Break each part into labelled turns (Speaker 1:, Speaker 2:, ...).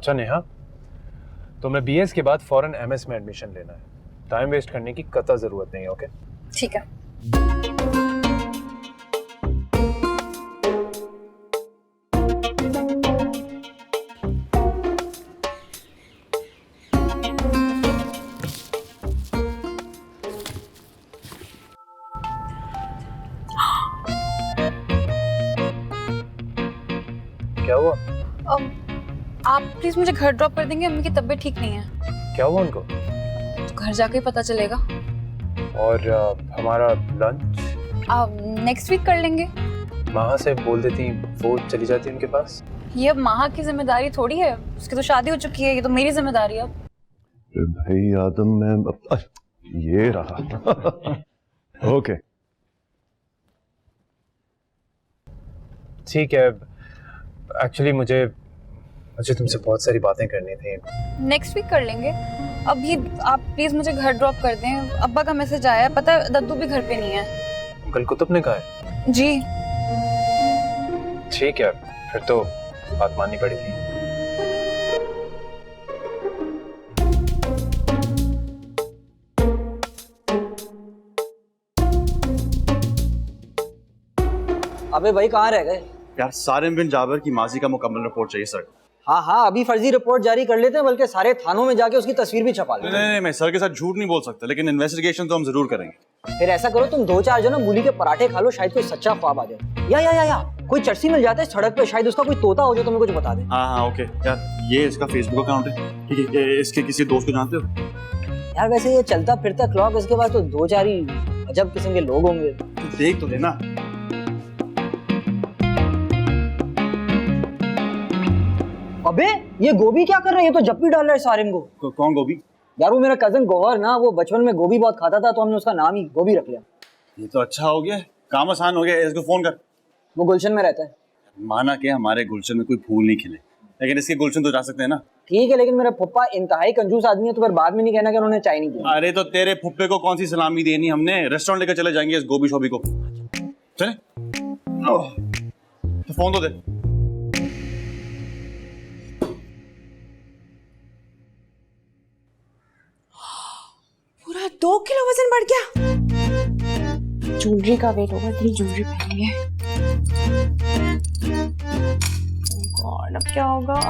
Speaker 1: अच्छा नेहा, तुम्हें बीएस के बाद फौरन एमएस में एडमिशन लेना है। टाइम वेस्ट करने की कतई जरूरत नहीं है। ओके
Speaker 2: ठीक है।
Speaker 1: क्या हुआ?
Speaker 2: आप प्लीज मुझे घर ड्रॉप कर देंगे, अम्मी की तबीयत ठीक नहीं है।
Speaker 1: क्या हुआ उनको?
Speaker 2: तो घर जाके ही पता चलेगा।
Speaker 1: और हमारा लंच
Speaker 2: नेक्स्ट वीक कर लेंगे।
Speaker 1: माँ से बोल देती, वो चली जाती उनके पास।
Speaker 2: ये अब माँ की जिम्मेदारी थोड़ी है, उसकी तो शादी हो चुकी है, ये तो मेरी जिम्मेदारी है अब।
Speaker 3: भाई आदम, मैं ये रहा। ओके
Speaker 1: ठीक है। एक्चुअली मुझे तुमसे बहुत सारी बातें करनी थी।
Speaker 2: नेक्स्ट वीक कर लेंगे। अभी आप प्लीज मुझे घर ड्रॉप कर दें। अब्बा का मैसेज आया है, पता है दद्दू भी घर पे नहीं है।
Speaker 1: अंकल कुतुब ने कहा है?
Speaker 2: जी।
Speaker 1: ठीक है, फिर तो बात माननी पड़ेगी।
Speaker 4: अबे भाई कहाँ रह गए
Speaker 5: यार? सारिम बिन जाबिर की माजी का मुकम्मल रिपोर्ट चाहिए सर।
Speaker 4: हाँ हाँ, अभी फर्जी रिपोर्ट जारी कर लेते हैं, बल्कि सारे थानों में जाके उसकी तस्वीर भी छपा लेते हैं।
Speaker 5: नहीं, मैं सर के साथ झूठ नहीं बोल सकता, लेकिन इन्वेस्टिगेशन तो हम जरूर करेंगे।
Speaker 4: फिर ऐसा करो, तुम 2-4 जो ना मूली के पराठे खा लो, शायद कोई सच्चा ख्वाब आ जाए। या कोई चर्सी मिल जाता है सड़क पे, शायद उसका कोई तोता हो जो तुम्हें कुछ बता दे।
Speaker 5: हाँ ओके यार, ये इसका फेसबुक अकाउंट है, ठीक है? इसके किसी दोस्त को जानते हो?
Speaker 4: यार वैसे ये चलता फिरता क्लॉक, इसके पास तो 2-4 ही अजब किस्म के लोग होंगे।
Speaker 5: तो देख तो लेना।
Speaker 4: अबे ये गोभी क्या कर रहा है? ये तो जप्पी डाल रहा है सारिम को।
Speaker 5: कौन गोभी?
Speaker 4: यार वो मेरा कजन गौहर ना, वो बचपन में गोभी बहुत खाता था, तो हमने उसका नाम ही गोभी रख लिया।
Speaker 5: ये तो अच्छा हो गया, काम आसान हो गया। इसको फोन कर।
Speaker 4: वो गुलशन में रहता है।
Speaker 5: माना कि हमारे गुलशन में कोई फूल नहीं खिले, लेकिन इसके गुलशन तो जा सकते हैं ना।
Speaker 4: ठीक है, लेकिन मेरा पप्पा इंतहाई कंजूस आदमी है, तो फिर बाद में नहीं कहना कि उन्होंने चाय नहीं दी।
Speaker 5: अरे तो तेरे फुप्पे को कौन सी सलामी देनी हमने? रेस्टोरेंट लेकर चले जाएंगे इस गोभी शोभी को। चले तो फोन तो दे।
Speaker 6: पूरा 2 किलो वजन बढ़ गया। ज्वेलरी का वेट होगा, इतनी ज्वेलरी पहनी है। गॉड, अब क्या होगा?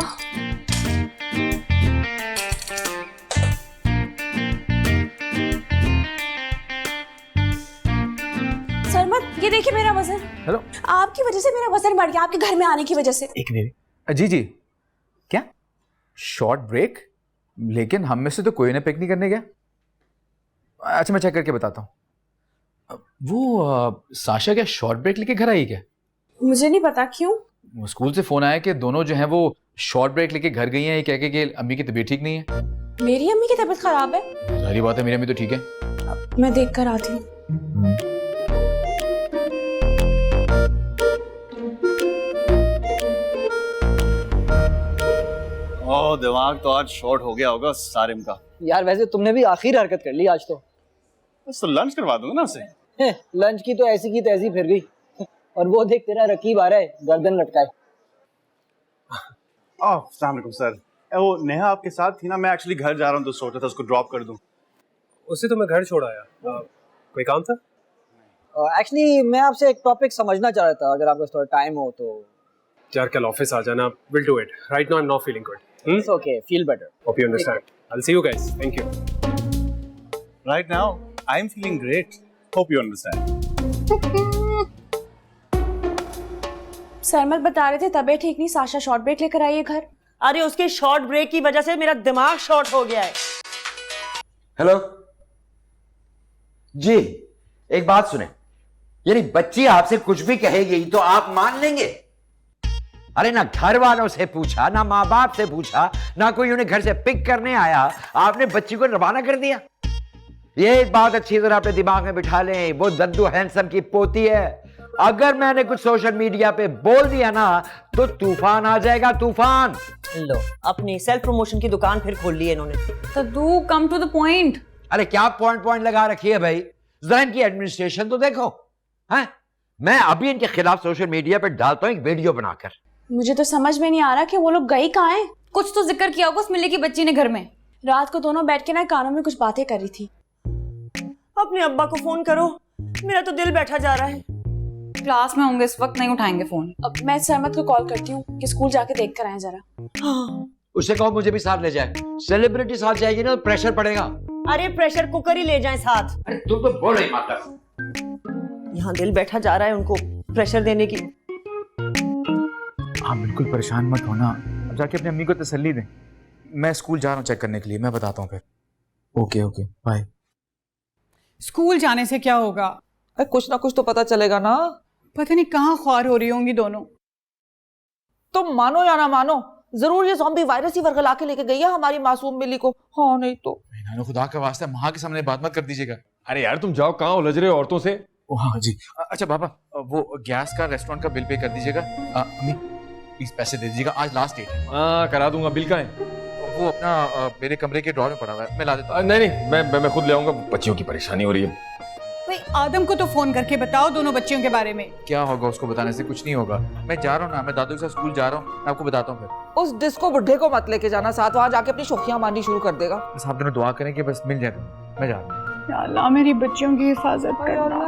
Speaker 6: सरमत, ये देखिए मेरा वजन।
Speaker 7: हेलो।
Speaker 6: आपकी वजह से मेरा वजन बढ़ गया, आपके घर में आने की वजह से।
Speaker 7: एक मिनट। जी क्या शॉर्ट ब्रेक? लेकिन हम में से तो कोई ना पिकनिक करने गया। अच्छा मैं चेक करके बताता हूँ। वो साशा क्या शॉर्ट ब्रेक लेके घर आई क्या?
Speaker 6: मुझे नहीं पता क्यों।
Speaker 7: स्कूल से फोन आया कि दोनों जो हैं वो शॉर्ट ब्रेक लेके घर गई हैं, ये कह के कि अम्मी की तबीयत ठीक नहीं है।
Speaker 6: मेरी अम्मी की तबीयत खराब है?
Speaker 7: सारी बात है, मेरी अम्मी तो ठीक है।
Speaker 6: मैं देख कर आती हूँ।
Speaker 5: ओह, दिमाग तो आज शॉर्ट हो गया होगा सारिम का।
Speaker 4: यार वैसे तुमने भी आखिर हरकत कर ली आज तो।
Speaker 5: बस तो लंच करवा दूंगा ना उसे।
Speaker 4: लंच की तो ऐसी की तैसी फिर गई। और वो देख तेरा रकीब आ रहा है गर्दन लटकाए।
Speaker 5: अस्सलाम वालेकुम सर। वो नेहा आपके साथ थी ना? मैं एक्चुअली घर जा रहा हूँ तो सोचा था उसको ड्रॉप कर दूं।
Speaker 1: उसे तो मैं घर छोड़ आया। कोई काम था?
Speaker 4: एक्चुअली मैं आपसे एक टॉपिक समझना चाह रहा था, अगर आपका थोड़ा टाइम हो तो।
Speaker 1: यार कल ऑफिस आ जाना। Will do it. Right now I am not feeling good.
Speaker 4: It's okay, feel better.
Speaker 1: Hope you understand. I will see you guys. Thank you.
Speaker 5: Right now I am feeling great. Hope you understand.
Speaker 6: Sarmat बता रहे थे तबीयत ठीक नहीं, Sasha short break लेकर आई है घर।
Speaker 8: अरे उसके शॉर्ट ब्रेक की वजह से मेरा दिमाग शॉर्ट हो गया है।
Speaker 9: हेलो जी, एक बात सुने, यानी बच्ची आपसे कुछ भी कहेगी तो आप मान लेंगे? अरे ना घर वालों से पूछा, ना माँ बाप से पूछा, ना कोई उन्हें घर से पिक करने आया, आपने बच्ची को रवाना कर दिया। ये एक बात अच्छी तरह अपने दिमाग में बिठा लें, वो दद्दू हैंडसम की पोती है। अगर मैंने कुछ सोशल मीडिया पे बोल दिया ना तो तूफान आ जाएगा, तूफान।
Speaker 8: लो, अपनी सेल्फ प्रमोशन की दुकान फिर खोल ली है इन्होंने।
Speaker 2: दद्दू कम टू द पॉइंट।
Speaker 9: अरे क्या पॉइंट लगा रखी है भाई? जरा इनकी एडमिनिस्ट्रेशन तो देखो। हैं? मैं अभी इनके खिलाफ सोशल मीडिया पे डालता हूँ एक वीडियो बनाकर।
Speaker 6: मुझे तो समझ में नहीं आ रहा कि वो लोग गई कहाँ हैं।
Speaker 2: कुछ तो जिक्र किया होगा उस मिली की बच्ची ने घर में।
Speaker 6: रात को दोनों बैठ के ना कानों में कुछ बातें कर रही थी।
Speaker 8: अपने अब्बा को फोन करो, मेरा तो दिल बैठा जा रहा है।
Speaker 2: क्लास में होंगे इस वक्त, नहीं उठाएंगे फोन।
Speaker 6: अब मैं सरमत को कॉल करती हूँ कि स्कूल जाके देख कर आए जरा।
Speaker 8: हाँ।
Speaker 9: उससे कहो मुझे भी साथ ले जाए। सेलिब्रिटी साथ जाएगी ना तो प्रेशर पड़ेगा।
Speaker 8: अरे प्रेशर कुकर ही ले जाएं साथ।
Speaker 9: अरे तुम तो बोल रही माता।
Speaker 8: यहाँ दिल बैठा जा रहा है उनको प्रेशर देने की।
Speaker 7: आप बिल्कुल परेशान मत होना, अब जाके अपनी अम्मी को तसल्ली दें। मैं स्कूल जा रहा हूँ चेक करने के लिए, मैं बताता हूँ फिर। Okay okay bye.
Speaker 10: स्कूल जाने से क्या होगा?
Speaker 11: कुछ ना कुछ तो पता चलेगा ना।
Speaker 10: पता नहीं कहाँ ख्वार हो रही होंगी दोनों।
Speaker 11: तुम मानो या ना मानो, जरूर ये ज़ॉम्बी वायरस ही वर्गला के लेके गई है हमारी मासूम मिली को। हाँ नहीं तो।
Speaker 7: नानो खुदा का वास्ता माँ के सामने बात मत कर दीजिएगा।
Speaker 1: अरे यार तुम जाओ, कहाँ उलझ रहे हो औरतों से?
Speaker 7: ओ हाँ जी। अच्छा पापा, वो गैस का रेस्टोरेंट का बिल पे कर दीजिएगा। अम्मी प्लीज पैसे दे दीजिएगा, आज लास्ट डेट है।
Speaker 1: हाँ करा दूंगा। बिल कहाँ है?
Speaker 7: वो अपना मेरे कमरे के ड्रॉर में पड़ा हुआ है, मैं ला देता हूँ।
Speaker 1: नहीं मैं खुद ले आऊंगा, बच्चियों की परेशानी हो रही है।
Speaker 10: भाई आदम को तो फोन करके बताओ दोनों बच्चियों के बारे में।
Speaker 7: क्या होगा उसको बताने से? कुछ नहीं होगा। मैं जा रहा हूँ ना, मैं दादू के साथ स्कूल जा रहा हूँ, मैं आपको बताता हूँ फिर।
Speaker 11: उस डिस्को बुढ़े को मत लेके जाना साथ, वहां जाके अपनी शोखियां मारनी शुरू कर देगा।
Speaker 7: बस आप दोनों दुआ करें कि बस मिल जाए। मैं जा रहा हूँ।
Speaker 10: या अल्लाह मेरी बच्चियों की हिफाजत करना।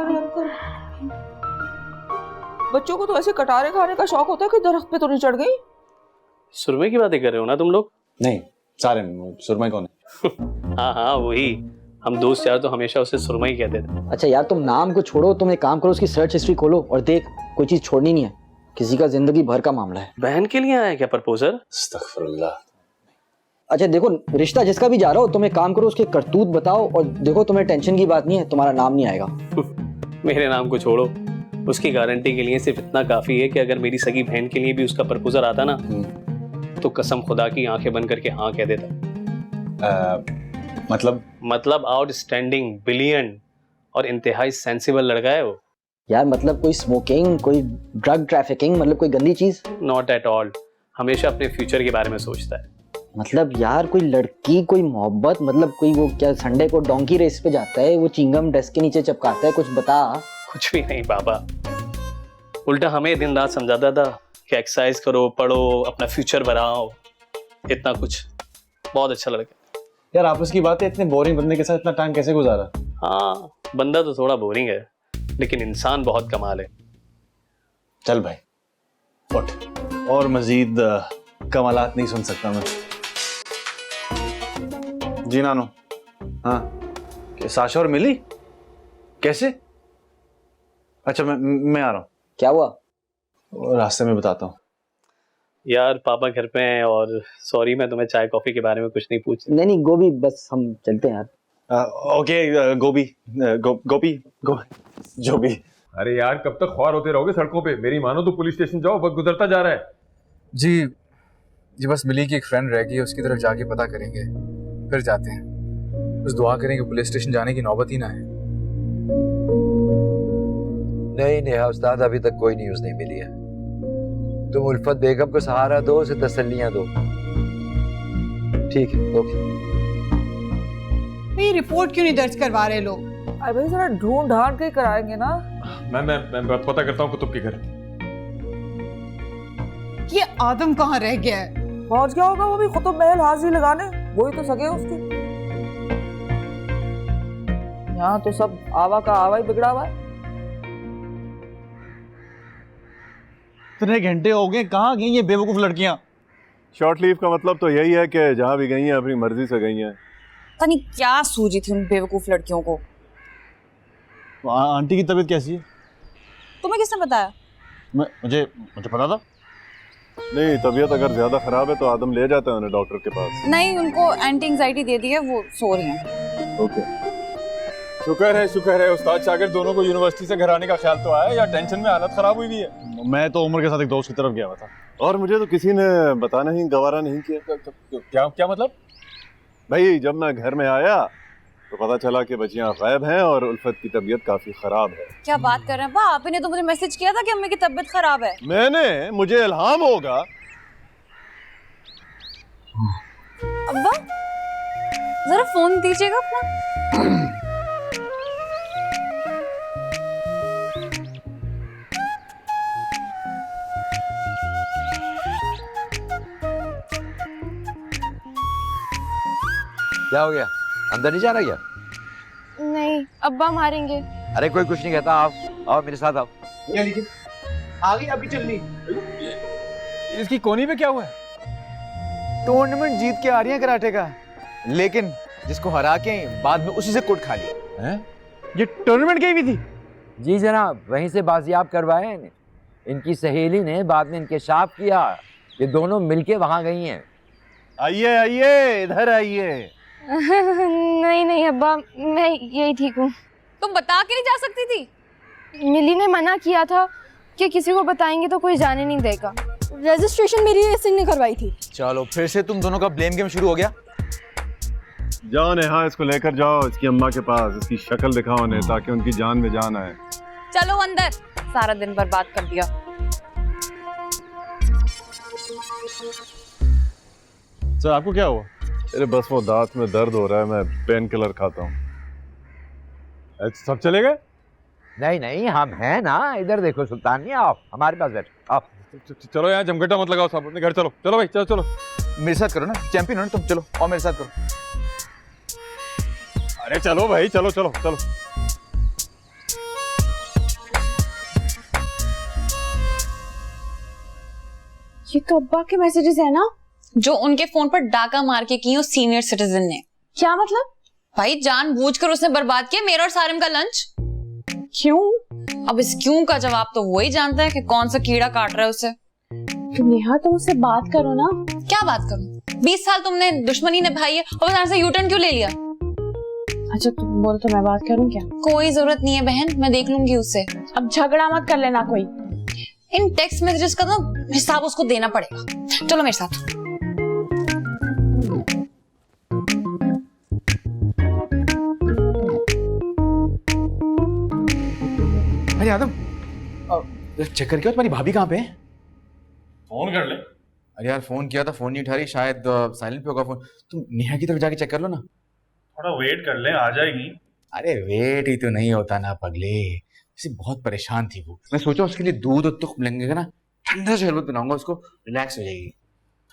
Speaker 11: बच्चों को तो ऐसे कटारे खाने का शौक होता है कि दरख्त पे तो नहीं चढ़ गई।
Speaker 12: सुरमे की बातें कर रहे हो ना तुम लोग?
Speaker 5: नहीं सारे सुरमई कौन है?
Speaker 12: हाँ वही, हम दोस्त यार तो हमेशा उसे सुरमई कहते थे।
Speaker 4: अच्छा यार तुम नाम को छोड़ो, तुम एक काम करो, उसकी सर्च हिस्ट्री खोलो और देख, कोई चीज छोड़नी नहीं है, किसी का जिंदगी भर का मामला है।
Speaker 12: बहन के लिए आया क्या प्रपोजल?
Speaker 5: अस्तगफुरुल्लाह।
Speaker 4: अच्छा देखो, रिश्ता जिसका भी जा रहा हो, तुम एक काम करो, उसके करतूत बताओ और देखो, तुम्हें टेंशन की बात नहीं है, तुम्हारा नाम नहीं आएगा।
Speaker 12: मेरे नाम को छोड़ो, उसकी गारंटी के लिए सिर्फ इतना काफी है कि अगर मेरी सगी बहन के लिए भी उसका प्रपोजल आता ना तो कसम खुदा की आंखें बंद करके हाँ कह देता। मतलब आउटस्टैंडिंग, ब्रिलियंट और इंतहाई सेंसिबल लड़का है वो।
Speaker 4: यार मतलब कोई स्मोकिंग, कोई ड्रग ट्रैफिकिंग, मतलब कोई गंदी चीज?
Speaker 12: नॉट एट ऑल, हमेशा अपने फ्यूचर के बारे में सोचता है।
Speaker 4: मतलब यार कोई लड़की, कोई मोहब्बत, मतलब कोई वो क्या संडे को डोंकी रेस पे जाता है, वो चिंगम डेस्क के नीचे चिपकाता है, कुछ बता।
Speaker 12: कुछ भी नहीं बाबा, उल्टा हमें दिन रात समझाता था कि एक्सरसाइज करो, पढ़ो, अपना फ्यूचर बनाओ, इतना कुछ। बहुत अच्छा लड़का
Speaker 5: यार। आपस की बात है, इतने बोरिंग बंदे के साथ इतना टाइम कैसे गुजारा?
Speaker 12: हाँ बंदा तो थोड़ा बोरिंग है लेकिन इंसान बहुत कमाल है।
Speaker 5: चल भाई उठ, और मजीद कमालात नहीं सुन सकता मैं। जी नानो। हाँ साशा और मिली कैसे? अच्छा मैं आ रहा हूँ।
Speaker 4: क्या हुआ?
Speaker 5: रास्ते में बताता हूँ।
Speaker 12: यार पापा घर पे हैं और सॉरी मैं तुम्हें चाय कॉफी के बारे में कुछ नहीं पूछ।
Speaker 4: नहीं गोभी, बस हम चलते हैं यार।
Speaker 5: ओके गोभी जो भी।
Speaker 1: अरे यार कब तक ख्वार होते रहोगे सड़कों पे? मेरी मानो तो पुलिस स्टेशन जाओ, वक्त गुजरता जा रहा है।
Speaker 7: जी बस मिली की एक फ्रेंड रह गई, उसकी तरफ जाके पता करेंगे, फिर जाते हैं। बस दुआ करें कि पुलिस स्टेशन जाने की नौबत ही ना है।
Speaker 9: नहीं नेहा उस्ताद, अभी तक कोई न्यूज नहीं मिली है। तुम उल्फत बेगम को सहारा दो, उसे तसल्लियां दो। ठीक है ओके।
Speaker 10: ये रिपोर्ट क्यों नहीं दर्ज करवा रहे लोग?
Speaker 11: अरे भाई जरा ढूंढ ढांड के कराएंगे ना।
Speaker 1: मैं पता करता हूँ कुतुब के घर।
Speaker 10: ये आदम कहाँ रह गया है?
Speaker 11: पहुंच गया होगा वो भी कुतुब महल हाजिरी लगाने, वही तो सगे उसकी। यहाँ तो सब आवा का आवा ही बिगड़ा हुआ है।
Speaker 5: इतने घंटे हो गए, कहाँ गई ये बेवकूफ लड़कियां?
Speaker 3: शॉर्ट लीव का मतलब तो यही है कि जहाँ भी गई हैं अपनी मर्जी से गई हैं।
Speaker 2: पता नहीं क्या सूझी थी उन बेवकूफ लड़कियों को।
Speaker 5: आंटी की तबीयत कैसी है?
Speaker 2: तुम्हें किसने बताया?
Speaker 5: मुझे पता था।
Speaker 3: नहीं, तबीयत अगर ज्यादा खराब है तो आदम ले जाता है उन्हें डॉक्टर के पास।
Speaker 2: नहीं, उनको एंटी एंजाइटी दे दी है, वो सो रही हैं।
Speaker 3: ओके।
Speaker 1: शुक्र है उस्ताद शागिर्द दोनों को यूनिवर्सिटी से घर आने का ख्याल तो आया, या टेंशन में हालत खराब हुई भी है।
Speaker 5: मैं तो उमर के साथ एक दोस्त की तरफ गया हुआ था
Speaker 3: और मुझे तो किसी ने बताना ही गवारा नहीं किया।
Speaker 1: क्या मतलब?
Speaker 3: भाई जब मैं घर में आया तो पता चला कि बच्चियां गायब हैं और उल्फत की तबीयत काफी खराब है।
Speaker 2: क्या बात कर रहे हैं? वाह, आपने तो मुझे मैसेज किया था कि अम्मी की तबीयत खराब है।
Speaker 3: मुझे इल्हाम होगा।
Speaker 2: अब्बा जरा फोन दीजिएगा अपना।
Speaker 9: क्या हो गया, अंदर नहीं जाना क्या?
Speaker 2: नहीं, अब्बा मारेंगे।
Speaker 9: अरे कोई कुछ नहीं कहता, आओ आओ मेरे साथ आओ।
Speaker 1: ये लीजिए, आ गई अभी चलनी। इसकी कोनी पे क्या हुआ है?
Speaker 7: टूर्नामेंट जीत के आ रही है कराटे का, लेकिन जिसको हरा के बाद में उसी से कुट खा लिया है।
Speaker 1: ये टूर्नामेंट गई हुई थी?
Speaker 9: जी जनाब, वहीं से बाजियाब करवाए इन्हें। इनकी सहेली ने बाद में इंकशाफ किया, ये दोनों मिलके वहां गई हैं।
Speaker 3: आइए आइए, इधर आइए।
Speaker 2: नहीं नहीं अब्बा, मैं यही ठीक हूँ। तुम बता के नहीं जा सकती थी? मिली ने मना किया था कि किसी को बताएंगे तो कोई जाने नहीं देगा।
Speaker 6: रजिस्ट्रेशन मेरी सिंह ने करवाई थी।
Speaker 7: चलो फिर से तुम दोनों का ब्लेम गेम शुरू हो गया।
Speaker 3: जाओ नेहा, इसको लेकर जाओ इसकी अम्मा के पास, इसकी शक्ल दिखाओ उन्हें ताकि उनकी जान में जान आए।
Speaker 2: चलो अंदर, सारा दिन बर्बाद कर दिया।
Speaker 3: सर आपको क्या हुआ? अरे बस वो दांत में दर्द हो रहा है, मैं पेन किलर खाता हूँ। सब चले गए?
Speaker 9: नहीं नहीं, हम हैं ना, इधर देखो सुल्तान नहीं, आओ हमारे पास बैठो, आओ।
Speaker 3: चलो यहाँ जमघटा मत लगाओ, सब अपने घर चलो। चलो भाई, चलो चलो।
Speaker 7: मेरे साथ करो ना, चैंपियन हो ना तुम, चलो और मेरे साथ करो।
Speaker 3: अरे चलो भाई, चलो चलो चलो।
Speaker 6: ये तो अब्बा के मैसेजेस है ना,
Speaker 2: जो उनके फोन पर डाका मार के की उस सीनियर सिटीजन ने।
Speaker 6: क्या मतलब?
Speaker 2: भाई जानबूझकर उसने बर्बाद किया मेरा और सारिम का लंच।
Speaker 6: क्यों?
Speaker 2: अब इस क्यों का जवाब तो वही जानता है कि कौन सा कीड़ा काट रहा है उसे।
Speaker 6: नेहा तुम उससे बात करो ना।
Speaker 2: क्या बात करूं? 20 साल तुमने दुश्मनी निभाई है और अचानक से यूटर्न क्यों ले लिया?
Speaker 6: अच्छा तुम बोलो तो मैं बात करूं क्या?
Speaker 2: कोई जरूरत नहीं है बहन, मैं देख लूंगी उससे।
Speaker 6: अब झगड़ा मत कर लेना कोई।
Speaker 2: इन टेक्स्ट मैसेजेस का तो हिसाब उसको देना पड़ेगा। चलो मेरे साथ।
Speaker 7: अरे आदम, चेक करके तुम्हारी भाभी कहाँ पे है?
Speaker 3: फोन कर ले।
Speaker 7: अरे यार फोन किया था, फोन नहीं उठा रही, शायद साइलेंट पे होगा फोन। तुम नेहा की तरफ जाके चेक कर लो ना।
Speaker 3: थोड़ा वेट कर ले, आ जाएगी।
Speaker 7: अरे वेट ही तो नहीं होता ना पगले, वैसे बहुत परेशान थी वो। मैं सोचा उसके लिए दूध और तुख लेंगे ना, ठंडा शरबत बनाऊंगा, उसको रिलैक्स हो जाएगी।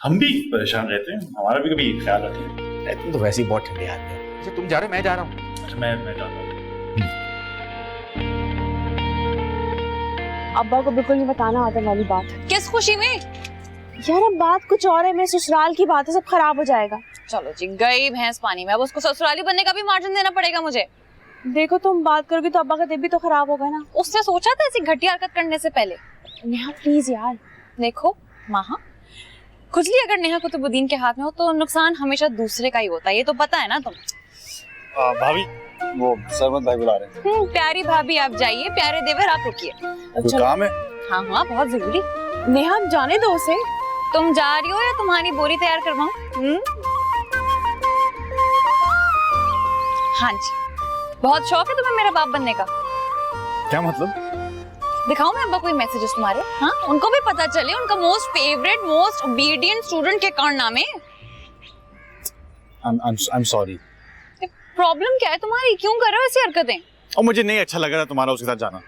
Speaker 3: हम भी परेशान रहते हैं, हमारा भी कभी ख्याल रखिए।
Speaker 7: तुम तो वैसे ही बहुत ठंडे आदमी हो। अच्छा तुम जा रहे हो, मैं जा रहा हूँ।
Speaker 3: अच्छा मैं जाता हूँ।
Speaker 6: अब्बा को बिल्कुल नहीं बताना आदम वाली बात।
Speaker 2: किस खुशी में?
Speaker 6: यार अब बात कुछ और है, मेरे ससुराल की बात है, सब खराब हो जाएगा।
Speaker 2: चलो जी, गई भैंस पानी में। अब उसको ससुराली बनने का भी मार्जिन देना पड़ेगा मुझे।
Speaker 6: देखो तुम बात करोगी तो अब्बा का दिल भी तो खराब होगा ना।
Speaker 2: उसने सोचा था ऐसी घटिया हरकत करने से पहले।
Speaker 6: नेहा प्लीज यार।
Speaker 2: देखो माहा, खुजली अगर नेहा कुतुबुद्दीन के हाथ में हो तो नुकसान हमेशा दूसरे का ही होता है, ये तो पता है ना तुम।
Speaker 3: भाभी वो सरमत भाई बुला रहे हैं।
Speaker 2: प्यारी भाभी आप जाइए, प्यारे देवर आप रुकिए।
Speaker 3: कोई काम है?
Speaker 2: हाँ हाँ बहुत जरूरी।
Speaker 6: नेहा जाने दो उसे।
Speaker 2: तुम जा रही हो या तुम्हारी बोरी तैयार करवाऊं? हाँ जी, बहुत शौक है तुम्हें मेरा बाप बनने का।
Speaker 3: क्या मतलब?
Speaker 2: दिखाऊं मैं अब्बा कोई मैसेजेस तुम्हारे? हाँ, उनको भी पता चले उनका most favourite most obedient student के कारनामे।
Speaker 3: I'm sorry।
Speaker 2: प्रॉब्लम क्या है तुम्हारी? क्यों कर रहे हो ऐसी हरकतें?
Speaker 3: और मुझे नहीं अच्छा लग रहा तुम्हारा उसके साथ जाना।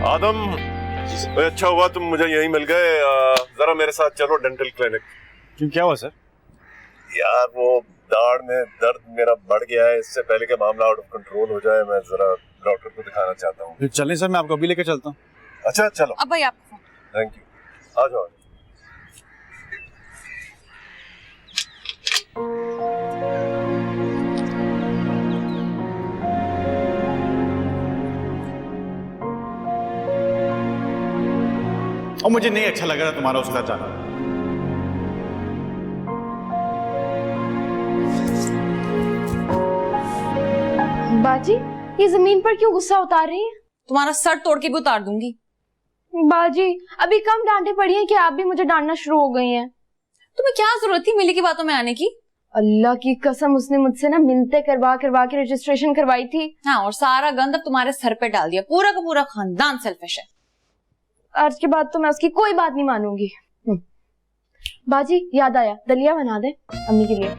Speaker 3: आदम, अच्छा हुआ तुम मुझे यहीं मिल गए। जरा मेरे साथ चलो डेंटल क्लिनिक। क्यों, क्या हुआ सर? यार वो दाढ़ में दर्द मेरा बढ़ गया है, इससे पहले कि मामला आउट ऑफ कंट्रोल हो जाए मैं जरा डॉक्टर को दिखाना चाहता हूँ। चलें सर, मैं आपको अभी लेकर चलता हूँ। अच्छा चलो।
Speaker 2: अब भाई आपको
Speaker 3: थैंक यू, आ जाओ। और मुझे नहीं अच्छा लग रहा तुम्हारा उसके साथ जाना।
Speaker 6: बाजी ये जमीन पर क्यों गुस्सा उतार रही है?
Speaker 2: तुम्हारा सर तोड़ के भी उतार दूंगी।
Speaker 6: बाजी अभी कम डांटे पड़ी हैं कि आप भी मुझे डांटना शुरू हो गई हैं।
Speaker 2: तुम्हें क्या जरूरत थी मिली की बातों में आने की?
Speaker 6: अल्लाह की कसम उसने मुझसे ना मिन्नतें करवा करवा के रजिस्ट्रेशन करवाई थी।
Speaker 2: हाँ, और सारा गंद अब तुम्हारे सर पे डाल दिया। पूरा का पूरा खानदान सेल्फिश है।
Speaker 6: आज के बाद तो मैं उसकी कोई बात नहीं मानूंगी। बाजी याद आया, दलिया बना दे अम्मी के लिए।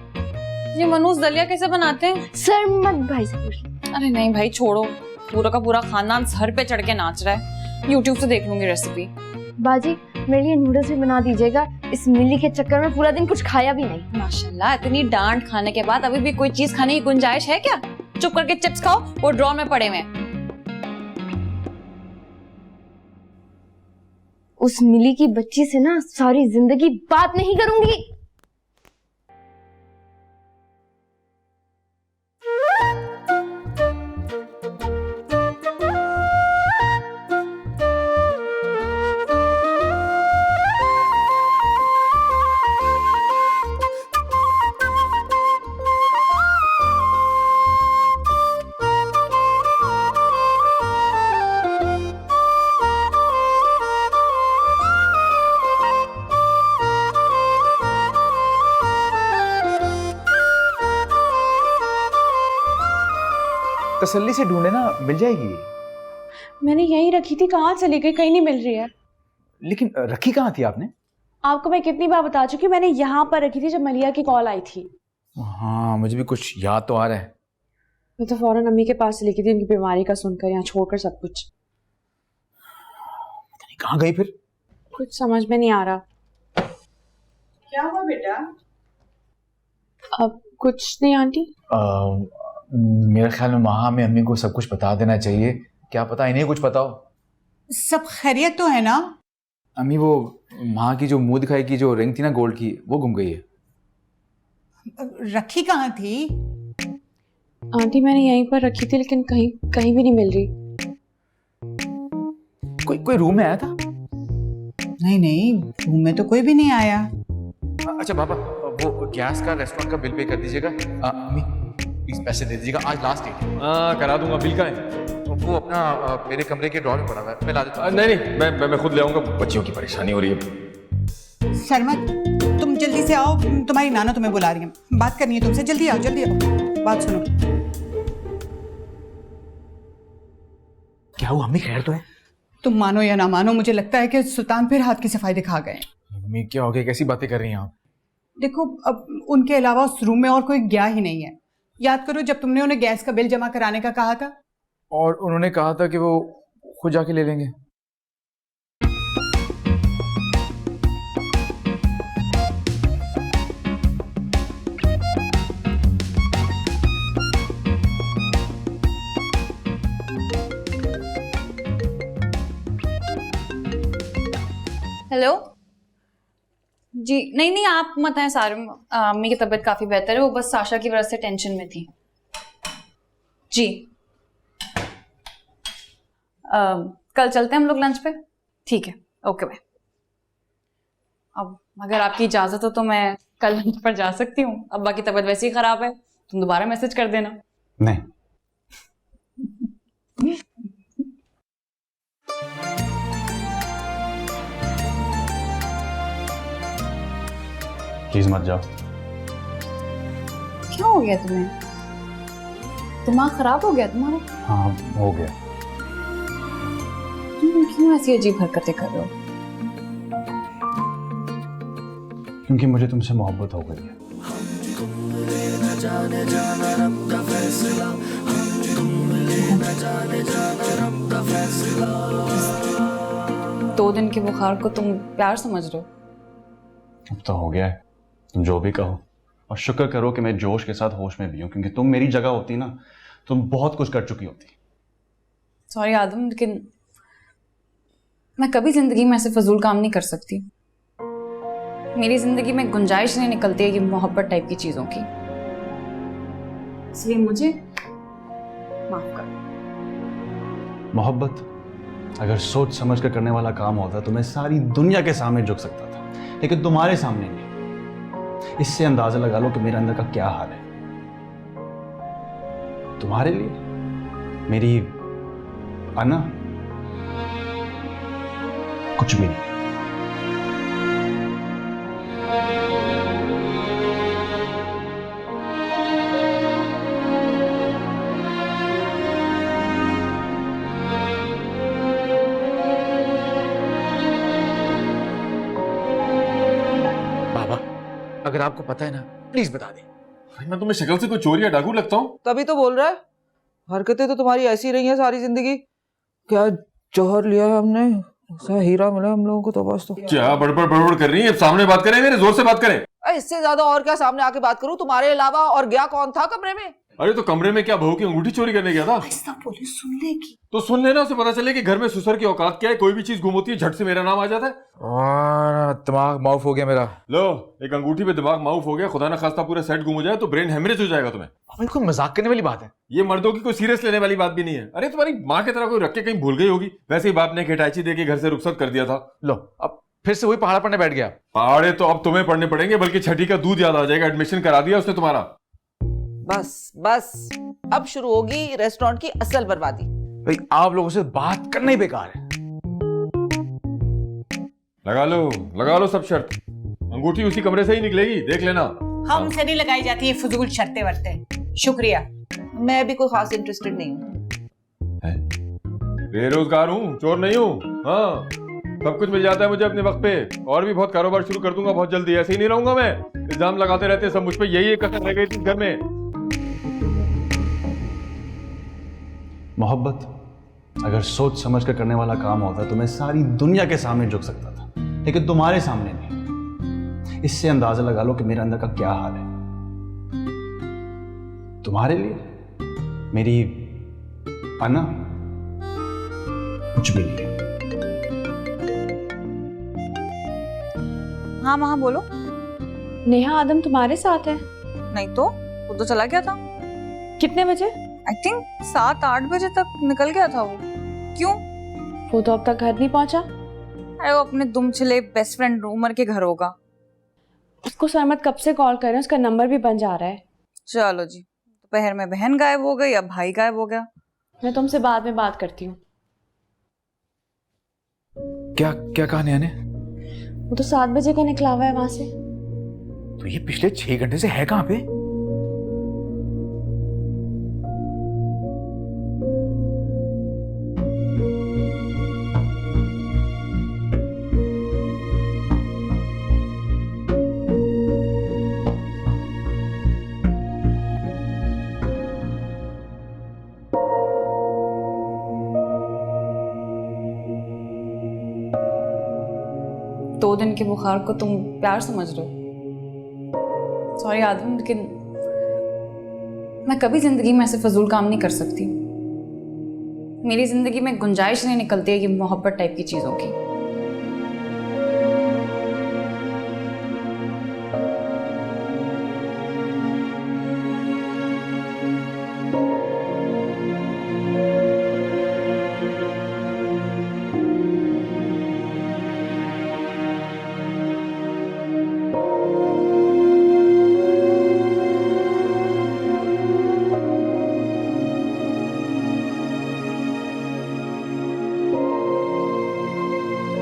Speaker 2: ये मनोज दलिया कैसे बनाते हैं?
Speaker 6: सरमत भाई से पूछ।
Speaker 2: अरे नहीं भाई छोड़ो, पूरा का पूरा खानदान सर पे चढ़ के नाच रहा है। YouTube से देख लूंगी रेसिपी।
Speaker 6: बाजी
Speaker 2: मेरे लिए नूडल्स भी बना दीजिएगा। इस मिली के चक्कर में पूरा दिन कुछ खाया भी नहीं।
Speaker 6: माशाल्लाह, इतनी डांट खाने के बाद अभी भी कोई चीज खाने की गुंजाइश है क्या? चुप करके चिप्स खाओ, वो ड्रॉर में पड़े हुए।
Speaker 2: उस मिली की बच्ची से ना सारी जिंदगी बात नहीं करूंगी।
Speaker 7: तसल्ली से ढूंढे ना, मिल जाएगी।
Speaker 6: मैंने यहीं रखी थी, कहाँ चली गई? कहीं नहीं मिल रही है।
Speaker 7: लेकिन रखी कहाँ थी आपने?
Speaker 6: आपको मैं कितनी बार बता चुकी हूँ, मैंने यहाँ पर रखी थी जब मलिया की कॉल आई थी।
Speaker 7: हाँ, मुझे भी कुछ याद तो आ रहा है।
Speaker 6: मैं तो फौरन अम्मी के पास चली गई थी उनकी बीमारी का सुनकर, यहाँ छोड़कर सब कुछ।
Speaker 7: कहाँ गई फिर?
Speaker 6: कुछ समझ में नहीं आ रहा।
Speaker 10: क्या हुआ बेटा?
Speaker 6: अब कुछ नहीं आंटी।
Speaker 7: मेरे ख्याल में वहां में अम्मी को सब कुछ बता देना चाहिए। क्या पता इन्हें कुछ पता हो।
Speaker 10: सब खैरियत तो है ना?
Speaker 7: अम्मी वो माँ की जो मुंह दिखाई की जो रिंग थी ना गोल्ड की, वो गुम गई है।
Speaker 10: रखी कहाँ थी?
Speaker 6: आंटी मैंने यहीं पर रखी थी, लेकिन कहीं कहीं भी नहीं मिल रही।
Speaker 7: कोई रूम में आया था?
Speaker 10: नहीं, रूम में तो कोई भी नहीं आया।
Speaker 7: अच्छा पापा, वो गैस का रेस्टोरेंट का बिल पे कर दीजिएगा। अम्मी प्लीज पैसे दे दीजिएगा, आज लास्ट डेट है।
Speaker 1: करा दूंगा। बिल का है
Speaker 7: वो अपना मेरे कमरे के ड्रॉर में पड़ा हुआ है, मैं ला देता हूँ।
Speaker 1: नहीं, मैं खुद ले आऊंगा। बच्चियों की परेशानी हो रही है।
Speaker 10: सरमत, तुम जल्दी से आओ, तुम्हारी नाना तुम्हें बुला रही है, बात करनी है तुमसे। जल्दी आओ, बात सुनो।
Speaker 7: क्या हुआ अम्मी, खैर तो है?
Speaker 10: तुम मानो या ना मानो, मुझे लगता है कि सुल्तान फिर हाथ की सफाई दिखा गए।
Speaker 7: अम्मी क्या हो गया, कैसी बातें कर रही हैं आप?
Speaker 10: देखो, अब उनके अलावा उस रूम में और कोई गया ही नहीं है। याद करो जब तुमने उन्हें गैस का बिल जमा कराने का कहा था,
Speaker 7: और उन्होंने कहा था कि वो खुद जाके ले लेंगे।
Speaker 6: हेलो जी। नहीं, आप मत आए सारुम, अम्मी की तबीयत काफी बेहतर है, वो बस साशा की वजह से टेंशन में थी जी। कल चलते हैं हम लोग लंच पे। ठीक है, ओके बाय। अब अगर आपकी इजाजत हो तो मैं कल लंच पर जा सकती हूँ। अब्बा की तबीयत वैसे ही खराब है, तुम दोबारा मैसेज कर देना।
Speaker 5: नहीं। प्लीज मत जाओ।
Speaker 6: क्या हो गया तुम्हें? दिमाग खराब हो गया तुम्हारा?
Speaker 5: हाँ हो गया।
Speaker 6: तुम क्यों ऐसी अजीब हरकतें कर रहे हो?
Speaker 5: क्योंकि मुझे तुमसे मोहब्बत हो गई है।
Speaker 6: 2 दिन के बुखार को तुम प्यार समझ रहे हो?
Speaker 5: अब तो हो गया है, तुम जो भी कहो। और शुक्र करो कि मैं जोश के साथ होश में भी हूँ, क्योंकि तुम मेरी जगह होती ना, तुम बहुत कुछ कर चुकी होती।
Speaker 6: सॉरी आदम, लेकिन मैं कभी जिंदगी में ऐसे फजूल काम नहीं कर सकती। मेरी जिंदगी में गुंजाइश नहीं निकलती है ये मोहब्बत टाइप की चीजों की, इसलिए मुझे माफ कर।
Speaker 5: मोहब्बत अगर सोच समझ कर करने वाला काम होता तो मैं सारी दुनिया के सामने झुक सकता था, लेकिन तुम्हारे सामने नहीं। इससे अंदाजा लगा लो कि मेरे अंदर का क्या हाल है। तुम्हारे लिए मेरी अना कुछ भी नहीं।
Speaker 7: अगर आपको पता है ना प्लीज बता दें।
Speaker 1: मैं तुम्हें शक्ल से कोई चोर या डाकू लगता हूँ?
Speaker 11: तभी तो बोल रहा है। हरकतें तो तुम्हारी ऐसी रही हैं सारी जिंदगी। क्या जौहर लिया है हमने, ऐसा हीरा मिला हम लोगों को तो बस। तो
Speaker 3: क्या बड़बड़ बड़बड़ कर रही है? सामने बात करें, मेरे जोर से बात करें।
Speaker 11: इससे ज्यादा और क्या सामने आके बात करूं तुम्हारे अलावा? और गया कौन था कमरे में?
Speaker 3: अरे तो कमरे में क्या बहू की अंगूठी चोरी करने गया था?
Speaker 11: ऐसा पुलिस सुन लेगी
Speaker 3: तो सुन लेना, उसे पता चले कि घर में सुसर की औकात क्या है। कोई भी चीज गुम होती है झट से मेरा नाम आ जाता है।
Speaker 7: दिमाग माउफ हो गया मेरा।
Speaker 3: लो, एक अंगूठी पे दिमाग माउफ हो गया, खुदा ना खास्ता पूरा सेट गुम हो जाए तो ब्रेन हेमरेज हो जाएगा तुम्हें।
Speaker 7: भाई कोई मजाक करने वाली बात है?
Speaker 3: ये मर्दों की कोई सीरियस लेने वाली बात भी नहीं है। अरे तुम्हारी माँ की तरह कोई रख के कहीं भूल गई होगी। वैसे ही बाप ने खिटाची दे के घर से रुखसत कर दिया था।
Speaker 7: लो अब फिर से वही पहाड़ पढ़ने बैठ गया।
Speaker 3: पहाड़े तो अब तुम्हें पढ़ने पड़ेंगे, बल्कि छठी का दूध याद आ जाएगा। एडमिशन करा दिया उसने तुम्हारा।
Speaker 11: बस बस, अब शुरू होगी रेस्टोरेंट की असल बर्बादी।
Speaker 7: भाई आप लोगों से बात करना ही बेकार है।
Speaker 3: लगा लो सब शर्त। अंगूठी उसी कमरे से ही निकलेगी, देख लेना।
Speaker 10: हमसे नहीं लगाई जाती है फजूल शर्तें वर्तें। शुक्रिया।
Speaker 11: मैं भी कोई खास इंटरेस्टेड नहीं हूँ।
Speaker 3: बेरोजगार हूँ, चोर नहीं हूँ। हाँ, सब कुछ मिल जाता है मुझे अपने वक्त पे। और भी बहुत कारोबार शुरू कर दूंगा बहुत जल्दी। ऐसे ही नहीं रहूंगा मैं। इल्जाम लगाते रहते हैं सब मुझ पे। यही एक कसर रह गई थी घर में।
Speaker 5: मोहब्बत अगर सोच समझ कर करने वाला काम होता तो मैं सारी दुनिया के सामने झुक सकता था, लेकिन तुम्हारे सामने नहीं। इससे अंदाजा लगा लो कि मेरे अंदर का क्या हाल है। तुम्हारे लिए मेरी पना कुछ भी नहीं है।
Speaker 6: हाँ वहाँ बोलो।
Speaker 2: नेहा, आदम तुम्हारे साथ है?
Speaker 6: नहीं तो वो तो चला गया था।
Speaker 2: कितने बजे?
Speaker 6: आई थिंक 7-8 बजे तक निकल गया था वो। क्यों?
Speaker 2: वो तो अब तक घर नहीं पहुंचा।
Speaker 6: अरे वो अपने दुमछिले बेस्ट फ्रेंड उमर के घर होगा।
Speaker 2: उसको सरमत कब से कॉल कर रहे हैं, उसका नंबर भी बन जा रहा है।
Speaker 6: चलो जी, दोपहर में बहन गायब हो गई, अब भाई गायब हो गया।
Speaker 2: मैं तुमसे बाद में बात करती हूँ।
Speaker 7: क्या क्या कहा नेहा ने?
Speaker 2: वो तो 7 बजे का निकला हुआ है वहां से।
Speaker 7: तो ये पिछले 6 घंटे से है कहाँ पे?
Speaker 6: दो दिन के बुखार को तुम प्यार समझ रहे हो? सॉरी आदम, लेकिन मैं कभी जिंदगी में ऐसे फजूल काम नहीं कर सकती। मेरी जिंदगी में गुंजाइश नहीं निकलती है ये मोहब्बत टाइप की चीजों की।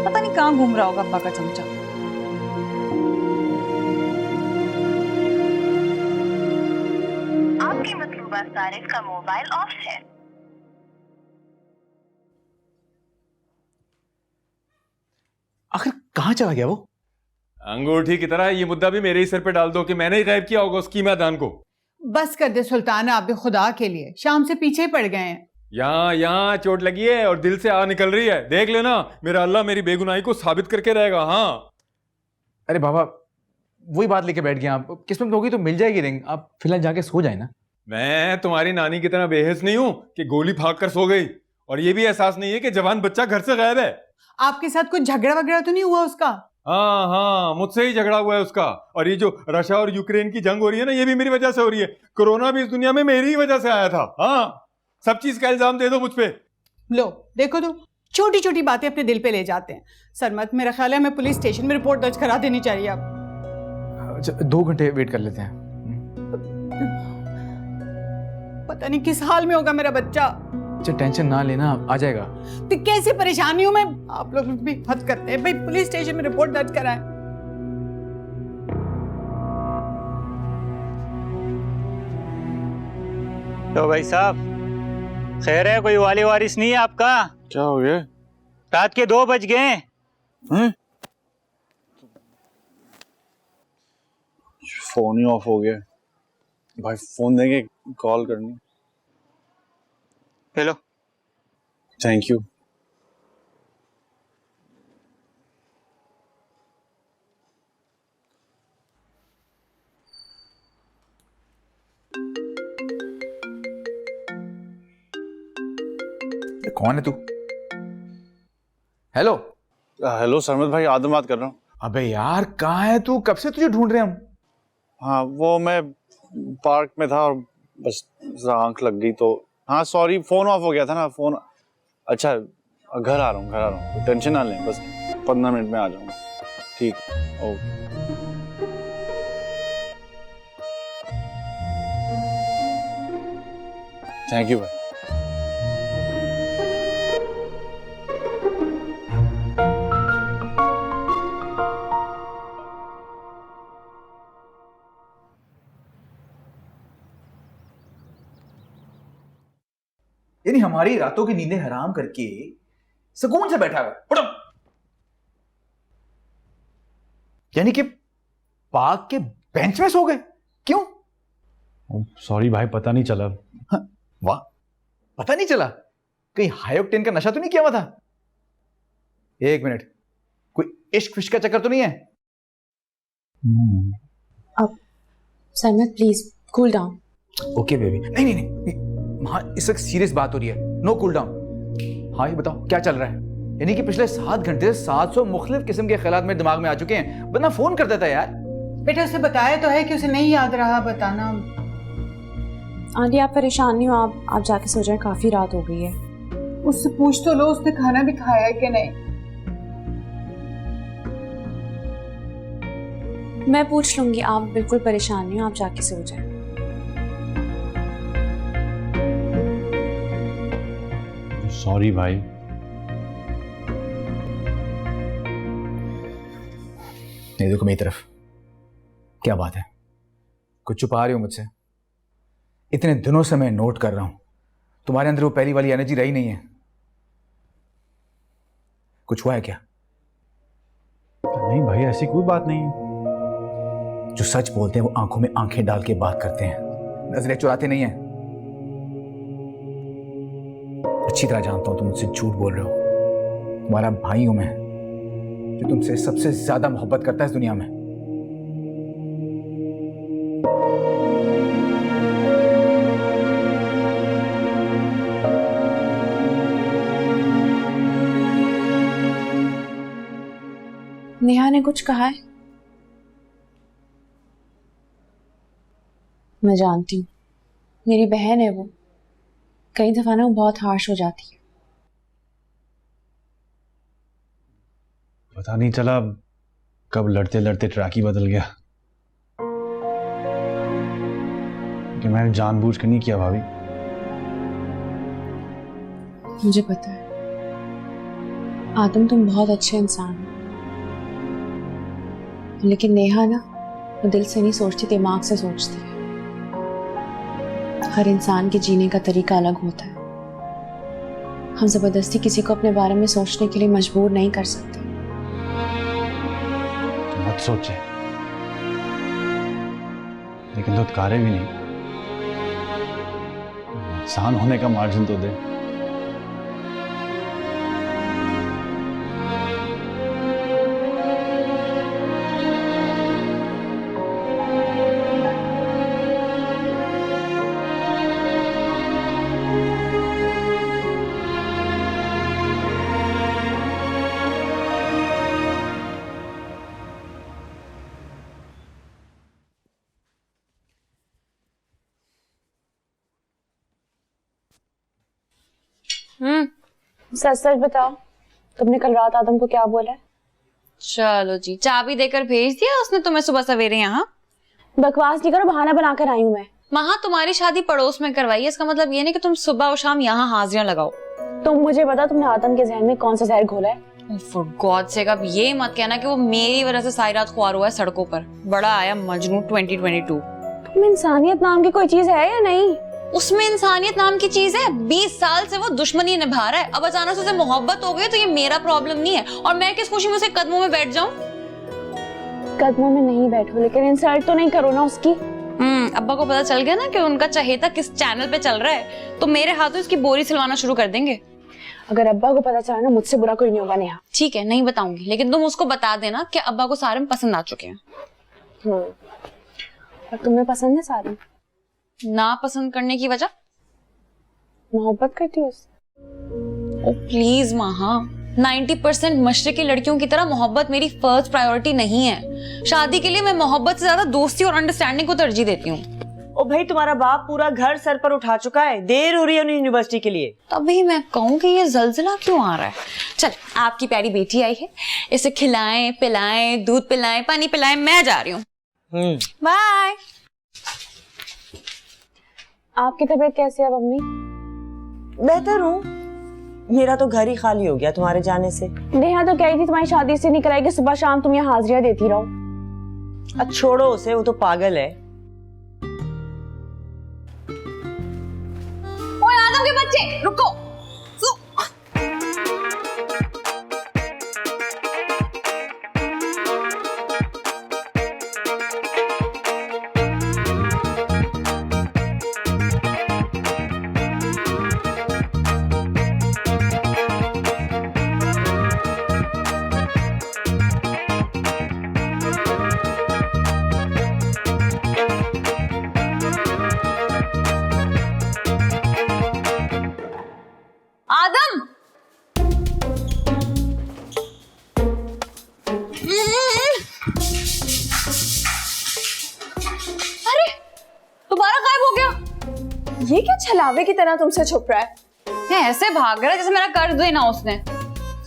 Speaker 6: पता नहीं कहाँ घूम रहा होगा अब्बा का चमचा।
Speaker 13: आपके मतलूबा सारिफ का मोबाइल ऑफ है।
Speaker 7: आखिर कहाँ चला गया वो?
Speaker 3: अंगूठी की तरह ये मुद्दा भी मेरे ही सिर पे डाल दो कि मैंने ही गायब किया होगा उसकी मैदान को।
Speaker 10: बस कर दे सुल्तान, आप भी खुदा के लिए शाम से पीछे पड़ गए हैं।
Speaker 3: यहाँ चोट लगी है और दिल से आ निकल रही है। देख लेना, मेरा अल्लाह मेरी बेगुनाही को साबित करके रहेगा। हाँ।
Speaker 7: अरे बाबा, वही बात लेके बैठ गया आप। किस्मत होगी तो मिल जाएगी रिंग। आप फिलहाल जाके सो जाए ना।
Speaker 3: मैं तुम्हारी नानी की तरह बेहिस नहीं हूं कि गोली भाग कर सो गई। और ये भी एहसास नहीं है कि जवान बच्चा घर से गायब है।
Speaker 10: आपके साथ कुछ झगड़ा वगैरह तो नहीं हुआ उसका?
Speaker 3: हाँ, मुझसे ही झगड़ा हुआ है उसका। और ये जो रशिया और यूक्रेन की जंग हो रही है ना, ये भी मेरी वजह से हो रही है। कोरोना भी इस दुनिया में मेरी ही वजह से आया था। हाँ, सब चीज का इल्जाम दे दो मुझ पे।
Speaker 10: लो देखो तो, छोटी छोटी बातें अपने दिल पे ले जाते हैं। सरमत, मेरा ख्याल है हमें पुलिस स्टेशन में रिपोर्ट दर्ज करा देनी चाहिए अब।
Speaker 7: 2 घंटे वेट कर लेते हैं।
Speaker 10: पता नहीं किस हाल में होगा मेरा बच्चा।
Speaker 7: अच्छा टेंशन ना लेना, आ जाएगा।
Speaker 10: तो कैसी परेशानियों में आप लोग भी हद करते हैं। भाई पुलिस स्टेशन में रिपोर्ट दर्ज कराएं।
Speaker 14: तो भाई साहब, खैर है? कोई वाली वारिस नहीं है आपका?
Speaker 3: क्या हो गया?
Speaker 14: रात के 2 बज गए।
Speaker 15: फोन ही ऑफ हो गया भाई। फोन देंगे, कॉल करनी।
Speaker 14: हेलो।
Speaker 15: Thank you.
Speaker 7: कौन है तू? हेलो
Speaker 15: हेलो सरमत भाई, आदम बात कर रहा हूँ।
Speaker 7: अबे यार कहाँ है तू? कब से तुझे ढूंढ रहे हैं हम।
Speaker 15: हाँ वो मैं पार्क में था और बस जरा आंख लग गई तो। हाँ सॉरी, फोन ऑफ हो गया था ना फोन। अच्छा घर आ रहा हूँ, टेंशन ना लें, बस 15 मिनट में आ जाऊंगा। ठीक, ओके। थैंक यू भाई।
Speaker 7: यानी हमारी रातों की नींदें हराम करके सुकून से बैठा हुआ है। उठो। यानी कि पार्क के बेंच में सो गए? क्यों?
Speaker 5: सॉरी भाई, पता नहीं चला।
Speaker 7: हाँ, वाह, पता नहीं चला? कहीं हाई ऑक्टेन का नशा तो नहीं किया हुआ था? एक मिनट, कोई इश्क फिश्क का चक्कर तो नहीं है?
Speaker 6: अब Sarmat please cool down.
Speaker 7: Okay baby. नहीं नहीं नहीं, वहां इस वक्त सीरियस बात हो रही है, नो कूल डाउन। हाँ ये बताओ क्या चल रहा है? यानी कि पिछले 7 घंटे से 700 मुख्तलिफ किस्म के ख्यालात मेरे दिमाग में आ चुके हैं, वरना फोन कर देता यार।
Speaker 10: बेटा उसे बताया तो है कि उसे नहीं याद रहा, बताना।
Speaker 6: आंटी आप परेशान नहीं हो, आप जाके सो जाएं, काफी रात हो गई है।
Speaker 10: उससे पूछ तो लो उसने खाना भी खाया है कि नहीं।
Speaker 6: मैं पूछ लूंगी, आप बिल्कुल परेशान नहीं हो, आप जाके सो जाएं।
Speaker 5: सॉरी भाई।
Speaker 7: नहीं देखो मेरी तरफ, क्या बात है? कुछ छुपा रहे हो मुझसे? इतने दिनों से मैं नोट कर रहा हूं, तुम्हारे अंदर वो पहली वाली एनर्जी रही नहीं है। कुछ हुआ है क्या?
Speaker 5: नहीं भाई, ऐसी कोई बात नहीं है।
Speaker 7: जो सच बोलते हैं वो आंखों में आंखें डाल के बात करते हैं, नजरें चुराते नहीं हैं। अच्छी तरह जानता हूं तुम मुझसे झूठ बोल रहे हो। तुम्हारा भाई हूं मैं, जो तुमसे सबसे ज्यादा मोहब्बत करता है इस दुनिया में।
Speaker 6: नेहा ने कुछ कहा है? मैं जानती हूँ, मेरी बहन है वो, कई दफा ना वो बहुत हार्श हो जाती है।
Speaker 5: पता नहीं चला कब लड़ते लड़ते ट्रैक ही बदल गया। कि मैंने जानबूझ कर नहीं किया भाभी।
Speaker 6: मुझे पता है आदम, तुम बहुत अच्छे इंसान हो, लेकिन नेहा ना वो दिल से नहीं सोचती, दिमाग से सोचती है। हर इंसान के जीने का तरीका अलग होता है। हम जबरदस्ती किसी को अपने बारे में सोचने के लिए मजबूर नहीं कर सकते।
Speaker 5: मत सोचे, लेकिन धुतकारे भी नहीं। इंसान होने का मार्जिन तो दे।
Speaker 6: सच सच बताओ, तुमने कल रात आदम को क्या बोला? चलो जी, चाबी देकर भेज दिया उसने तुम्हें सुबह सवेरे यहाँ? बकवास नहीं करो, बहाना बनाकर आई हूँ मैं। वहाँ तुम्हारी शादी पड़ोस में करवाई है, इसका मतलब ये नहीं कि तुम सुबह और शाम यहाँ हाजिरियां लगाओ। तुम मुझे बता, तुमने आदम के जहन में कौन सा जहर घोला है? फॉर गॉड सेक, अब ये मत कहना कि वो मेरी वजह से सारी रात ख्वार हुआ है सड़कों पर। बड़ा आया मजनू 2022। तुम इंसानियत नाम की कोई चीज है या नहीं? उसमें इंसानियत नाम की चीज है? 20 साल से वो दुश्मनी निभा रहा है, अब अचानक से उसे मोहब्बत हो गई तो ये मेरा प्रॉब्लम नहीं है। और मैं किस खुशी में उसके कदमों में बैठ जाऊं? कदमों में नहीं बैठो, लेकिन इंसल्ट तो नहीं करो ना उसकी। अब्बा को पता चल गया ना कि उनका चहेता किस चैनल पे चल रहा है, तो मेरे हाथों इसकी बोरी सिलवाना शुरू कर देंगे। अगर अब्बा को पता चला ना, मुझसे बुरा कोई नहीं होगा नेहा। ठीक है, नहीं बताऊंगी, लेकिन तुम उसको बता देना कि अब्बा को सारिम पसंद आ चुके हैं। और तुम्हें पसंद है सारिम? ना पसंद करने की वजह? मोहब्बत करती हो उससे। ओ प्लीज माहा, 90% मशरकी लड़कियों की तरह मोहब्बत मेरी फर्स्ट प्रायोरिटी नहीं है। शादी के लिए मैं मोहब्बत से ज्यादा दोस्ती और अंडरस्टैंडिंग को तरजीह देती हूँ।
Speaker 8: ओ भाई, तुम्हारा बाप पूरा घर सर पर उठा चुका है, देर हो रही है उन्हें यूनिवर्सिटी के लिए।
Speaker 6: तभी मैं कहूँ कि ये जलजिला क्यों आ रहा है। चल, आपकी प्यारी बेटी आई है, इसे खिलाएं पिलाएं, दूध पिलाएं, पानी पिलाएं, मैं जा रही हूँ। बाय।
Speaker 2: आपकी तबीयत कैसी है मम्मी?
Speaker 8: बेहतर हूँ। मेरा तो घर ही खाली हो गया तुम्हारे जाने से।
Speaker 2: नेहा तो कह रही थी तुम्हारी शादी से नहीं कराएगी, सुबह शाम तुम यहाँ हाजिरियाँ देती रहो।
Speaker 8: अब छोड़ो उसे, वो तो पागल है।
Speaker 6: ओए आदम के बच्चे, रुको। आदम, अरे दोबारा गायब हो गया।
Speaker 2: ये क्या छलावे की तरह तुमसे छुप रहा है?
Speaker 6: ये ऐसे भाग रहा है जैसे मेरा कर्ज देना उसने।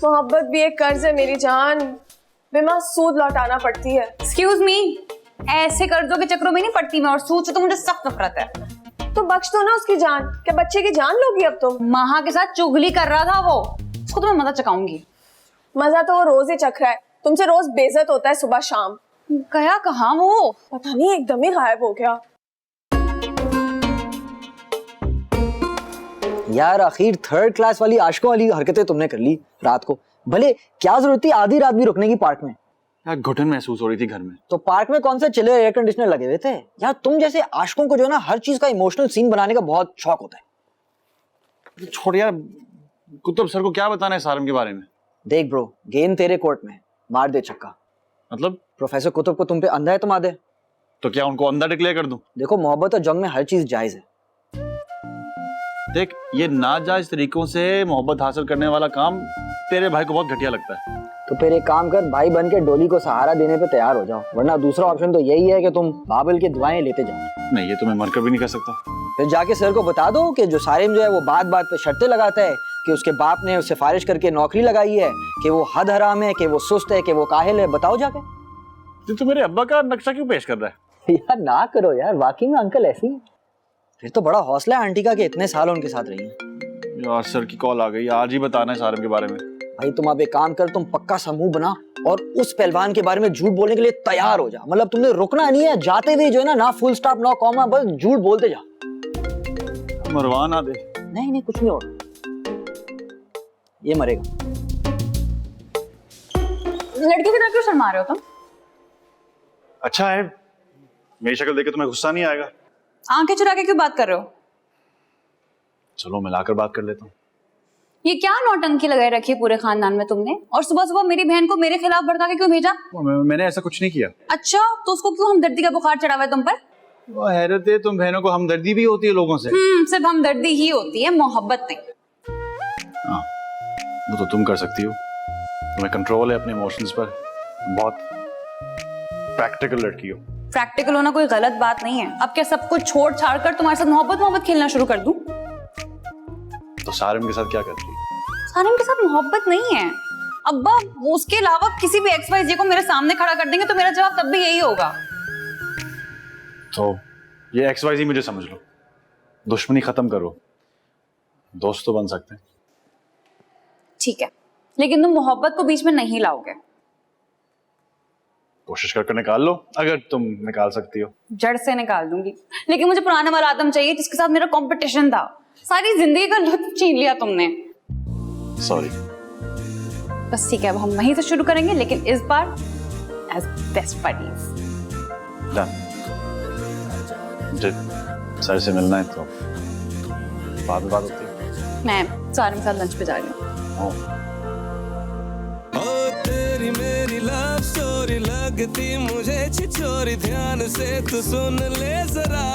Speaker 2: मोहब्बत भी एक कर्ज है मेरी जान, बिना सूद लौटाना पड़ती है।
Speaker 6: एक्सक्यूज मी, ऐसे कर्जों के चक्रों में नहीं पड़ती मैं, और सूद से तो मुझे सख्त नफरत है।
Speaker 2: तो बख्श दो ना उसकी जान। क्या बच्चे की जान लोगी अब तुम?
Speaker 6: माहा के साथ चुगली कर रहा था वो, उसको तो मैं मजा चकाऊंगी।
Speaker 2: मजा तो वो रोज ही चख रहा है, तुमसे रोज बेइज्जत होता है सुबह शाम।
Speaker 6: गया कहाँ वो?
Speaker 2: पता नहीं, एकदम ही गायब हो गया।
Speaker 4: यार आखिर थर्ड क्लास वाली आशिकों वाली हरकतें तुमने कर ली रात को। भले क्या जरूरत थी आधी रात भी रुकने की पार्क में?
Speaker 5: यार घुटन महसूस हो रही थी घर में।
Speaker 4: तो पार्क में कौन से चिल्लर एयर कंडीशनर लगे हुए थे? यार तुम जैसे आशिकों को जो है ना हर चीज का इमोशनल सीन बनाने का बहुत शौक होता है।
Speaker 5: छोड़ यार, कुतुब सर को क्या बताना है सारम के बारे में?
Speaker 4: देख ब्रो, गेंद तेरे कोर्ट में, मार दे छक्का।
Speaker 5: मतलब
Speaker 4: प्रोफेसर कुतुब को तुम पे अंधा है तो मार दे।
Speaker 5: तो क्या उनको अंधा डिक्लेयर कर दूं?
Speaker 4: देखो मोहब्बत और जंग में हर चीज जायज है।
Speaker 5: देख, ये नाजायज तरीकों से मोहब्बत हासिल करने वाला काम तेरे भाई को बहुत घटिया लगता है।
Speaker 4: तो फिर एक काम कर, भाई बन के डोली को सहारा देने पे तैयार हो जाओ, वरना दूसरा ऑप्शन तो यही है कि तुम बाबल की दुआएं लेते जाओ।
Speaker 5: नहीं, ये तो मैं मरकर भी नहीं कर सकता।
Speaker 4: फिर जाके सर को बता दो कि जो सारिम जो है वो बात बात पे शर्तें लगाता है कि उसके बाप ने उसे सिफारिश करके नौकरी लगाई है, कि वो हद हराम है, कि वो सुस्त है, कि वो काहिल है। बताओ जाके।
Speaker 5: तो मेरे अब्बा का नक्शा क्यों पेश कर रहा है?
Speaker 4: यार ना करो यार, वाकई में अंकल ऐसी है। फिर तो बड़ा हौसला है आंटी का कि इतने साल उनके साथ रही है।
Speaker 5: यार सर की कॉल आ गई, आज ही बताना है सारम के बारे में।
Speaker 4: भाई तुम अब एक काम कर, तुम पक्का समूह बना और उस पहलवान के बारे में झूठ बोलने के लिए तैयार हो जा। मतलब तुमने रुकना नहीं है, जाते हुए जो है ना फुल स्टॉप ना कॉमा, बस झूठ बोलते जा।
Speaker 5: मरवा ना दे।
Speaker 4: नहीं कुछ नहीं होगा, ये मरेगा।
Speaker 6: लड़की की तरह क्यों शर्मा रहे हो तुम?
Speaker 5: अच्छा है, मेरी शक्ल देख के तुम्हें गुस्सा नहीं आएगा?
Speaker 6: आंखें चुरा के क्यों बात कर रहे हो?
Speaker 5: चलो मिलाकर बात कर लेता हूँ।
Speaker 6: ये क्या नौटंकी लगाए रखी है पूरे खानदान में तुमने? और सुबह सुबह मेरी बहन को मेरे खिलाफ भड़का के क्यों भेजा?
Speaker 5: मैंने ऐसा कुछ नहीं किया।
Speaker 6: अच्छा, तो उसको क्यों हमदर्दी का बुखार चढ़ा हुआ है तुम पर?
Speaker 5: वो हैरत है, तुम बहनों को हमदर्दी भी होती है लोगों से?
Speaker 6: सिर्फ हमदर्दी ही होती है, मोहब्बत नहीं।
Speaker 5: हाँ, वो तो तुम कर सकती हो, तुम्हें कंट्रोल है अपने इमोशंस पर। बहुत प्रैक्टिकल लड़की हो।
Speaker 6: प्रैक्टिकल होना कोई गलत बात नहीं है। अब क्या सब कुछ छोड़ छाड़ कर तुम्हारे साथ मोहब्बत खेलना शुरू कर दूं?
Speaker 5: तो सारिम के साथ क्या कर रही?
Speaker 6: सारिम के साथ मोहब्बत नहीं है अब्बा। उसके अलावा किसी भी XYZ को मेरे सामने खड़ा कर देंगे तो मेरा जवाब तब भी यही होगा।
Speaker 5: तो ये XYZ मुझे समझ लो, दुश्मनी खत्म करो, दोस्त तो बन सकते हैं।
Speaker 6: ठीक है, लेकिन तुम मोहब्बत को बीच में नहीं लाओगे।
Speaker 5: कोशिश करके निकाल लो, अगर तुम निकाल सकती हो।
Speaker 6: जड़ से निकाल दूंगी, लेकिन मुझे पुराने वाला आदम चाहिए जिसके साथ मेरा कंपटीशन था। सारी जिंदगी का लुत्फ छीन लिया तुमने।
Speaker 5: सॉरी।
Speaker 6: बस ठीक है, अब हम वहीं से शुरू करेंगे, लेकिन इस बार एज बेस्ट बडीज।
Speaker 5: डन। मुझे सर से मिलना है तो बाद में बात होती है।
Speaker 6: मैं सारे के साथ लंच पे जा रही हूँ।
Speaker 16: तेरी मेरी लव स्टोरी लगती मुझे छिछोरी, ध्यान से तू सुन ले जरा।